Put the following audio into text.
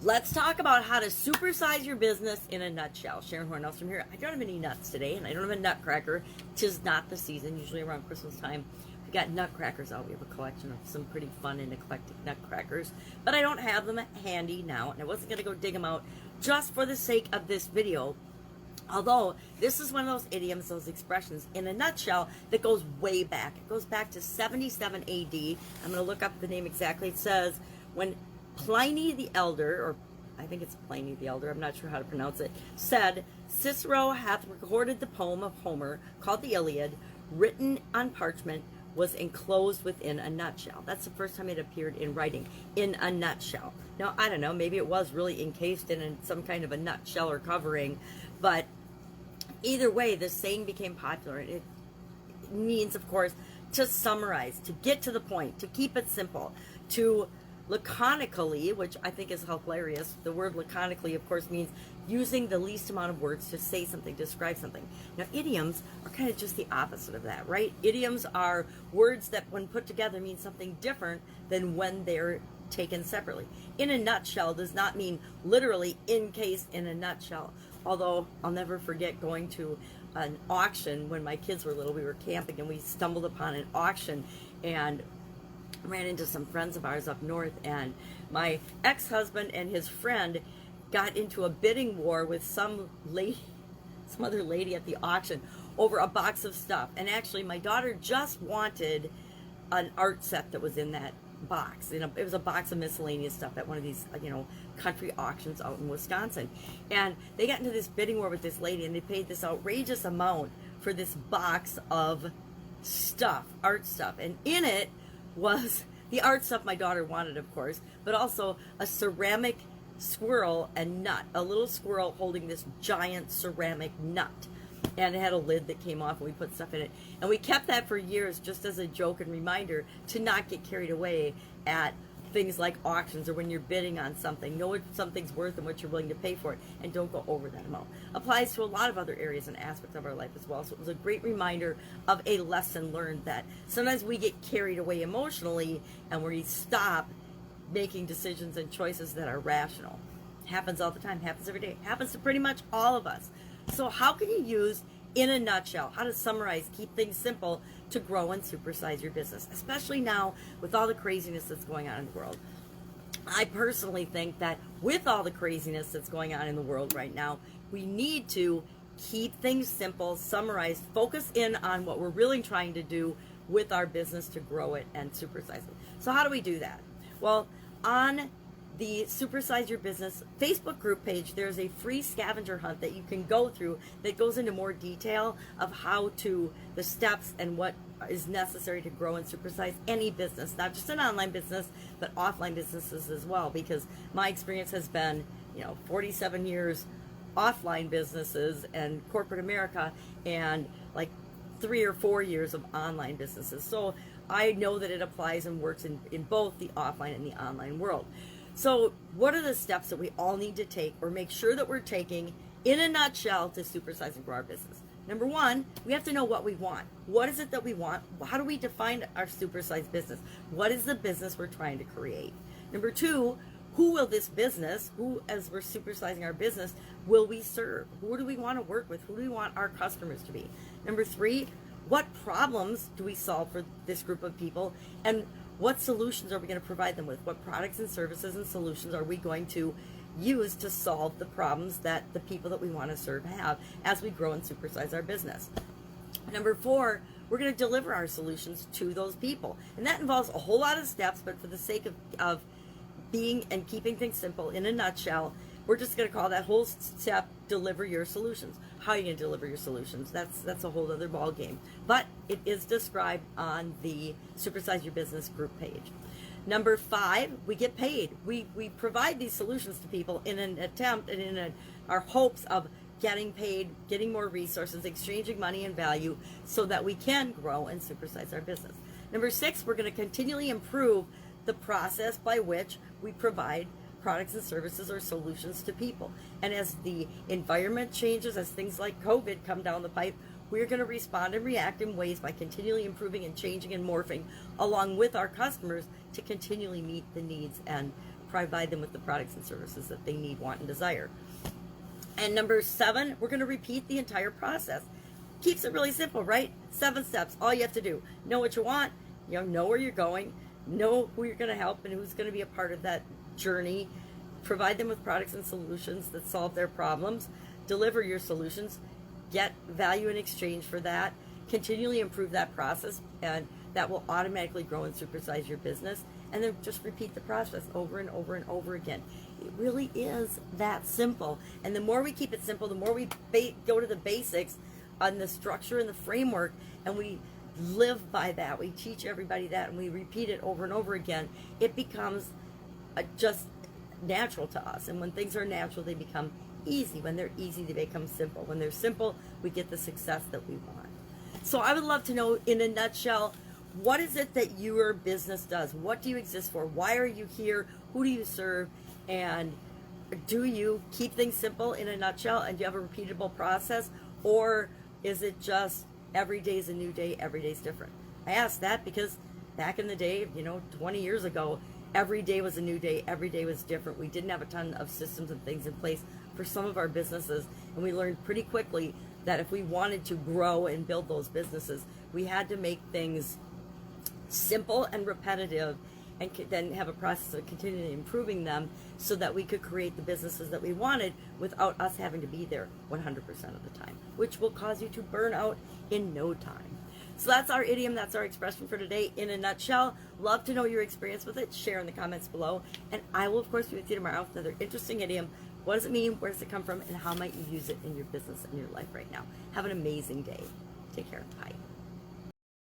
Let's talk about how to supersize your business in a nutshell. Sharon Horne-Ellstrom here. I don't have any nuts today, and I don't have a nutcracker. 'Tis not the season. Usually around Christmas time, we got nutcrackers out. We have a collection of some pretty fun and eclectic nutcrackers, but I don't have them handy now, and I wasn't going to go dig them out just for the sake of this video. Although, this is one of those idioms, those expressions, in a nutshell, that goes way back. It goes back to 77 AD. I'm going to look up the name exactly. It says, when Pliny the Elder, or I think it's Pliny the Elder, I'm not sure how to pronounce it, said, Cicero hath recorded the poem of Homer, called the Iliad, written on parchment, was enclosed within a nutshell. That's the first time it appeared in writing, in a nutshell. Now, I don't know, maybe it was really encased in some kind of a nutshell or covering, but either way, this saying became popular. It means, of course, to summarize, to get to the point, to keep it simple, to laconically, which I think is hilarious. The word laconically, of course, means using the least amount of words to say something, describe something. Now, idioms are kind of just the opposite of that, right? Idioms are words that, when put together, mean something different than when they're taken separately. In a nutshell does not mean literally encased in a nutshell. Although I'll never forget going to an auction when my kids were little. We were camping and we stumbled upon an auction and ran into some friends of ours up north, and my ex-husband and his friend got into a bidding war with some other lady at the auction over a box of stuff. And actually, my daughter just wanted an art set that was in that box. It was a box of miscellaneous stuff at one of these, country auctions out in Wisconsin. And they got into this bidding war with this lady, and they paid this outrageous amount for this box of stuff, art stuff. And in it was the art stuff my daughter wanted, of course, but also a ceramic squirrel and nut, a little squirrel holding this giant ceramic nut. And it had a lid that came off, and we put stuff in it. And we kept that for years just as a joke and reminder to not get carried away at things like auctions or when you're bidding on something. Know what something's worth and what you're willing to pay for it, and don't go over that amount. Applies to a lot of other areas and aspects of our life as well. So it was a great reminder of a lesson learned, that sometimes we get carried away emotionally and we stop making decisions and choices that are rational. Happens all the time, happens every day, happens to pretty much all of us. So how can you use, in a nutshell, how to summarize, keep things simple to grow and supersize your business, especially now with all the craziness that's going on in the world? I personally think that with all the craziness that's going on in the world right now, we need to keep things simple, summarize, focus in on what we're really trying to do with our business to grow it and supersize it. So how do we do that? Well, on the Supersize Your Business Facebook group page, there's a free scavenger hunt that you can go through that goes into more detail of the steps and what is necessary to grow and supersize any business, not just an online business, but offline businesses as well, because my experience has been, 47 years offline businesses and corporate America, and like 3 or 4 years of online businesses. So I know that it applies and works in both the offline and the online world. So what are the steps that we all need to take, or make sure that we're taking, in a nutshell, to supersize and grow our business? Number one, we have to know what we want. What is it that we want? How do we define our supersized business? What is the business we're trying to create? Number two, who will this business, as we're supersizing our business, will we serve? Who do we want to work with? Who do we want our customers to be? Number three, what problems do we solve for this group of people? And what solutions are we going to provide them with? What products and services and solutions are we going to use to solve the problems that the people that we want to serve have as we grow and supersize our business? Number four, we're going to deliver our solutions to those people. And that involves a whole lot of steps, but for the sake of being and keeping things simple, in a nutshell, we're just going to call that whole step, deliver your solutions. How are you going to deliver your solutions? That's a whole other ball game. But it is described on the Supersize Your Business group page. Number five, we get paid. We provide these solutions to people in an attempt and in our hopes of getting paid, getting more resources, exchanging money and value so that we can grow and supersize our business. Number six, we're going to continually improve the process by which we provide products and services or solutions to people. And as the environment changes, as things like COVID come down the pipe, we're going to respond and react in ways by continually improving and changing and morphing along with our customers to continually meet the needs and provide them with the products and services that they need, want, and desire. And number 7, we're going to repeat the entire process. Keeps it really simple, right? 7 steps. All you have to do: know what you want, know where you're going, know who you're going to help and who's going to be a part of that journey, provide them with products and solutions that solve their problems, deliver your solutions, get value in exchange for that, continually improve that process, and that will automatically grow and supersize your business. And then just repeat the process over and over and over again. It really is that simple. And the more we keep it simple, the more we go to the basics on the structure and the framework, and we live by that. We teach everybody that, and we repeat it over and over again. It becomes just natural to us. And when things are natural, they become easy. When they're easy, they become simple. When they're simple, we get the success that we want. So I would love to know, in a nutshell, what is it that your business does? What do you exist for? Why are you here? Who do you serve? And do you keep things simple in a nutshell? And do you have a repeatable process? Or is it just every day is a new day, every day is different? I ask that because back in the day, 20 years ago, every day was a new day, every day was different. We didn't have a ton of systems and things in place for some of our businesses, and we learned pretty quickly that if we wanted to grow and build those businesses, we had to make things simple and repetitive, and then have a process of continually improving them so that we could create the businesses that we wanted without us having to be there 100% of the time, which will cause you to burn out in no time. So that's our idiom, that's our expression for today in a nutshell. Love to know your experience with it. Share in the comments below. And I will, of course, be with you tomorrow with another interesting idiom. What does it mean? Where does it come from? And how might you use it in your business and your life right now? Have an amazing day. Take care. Bye.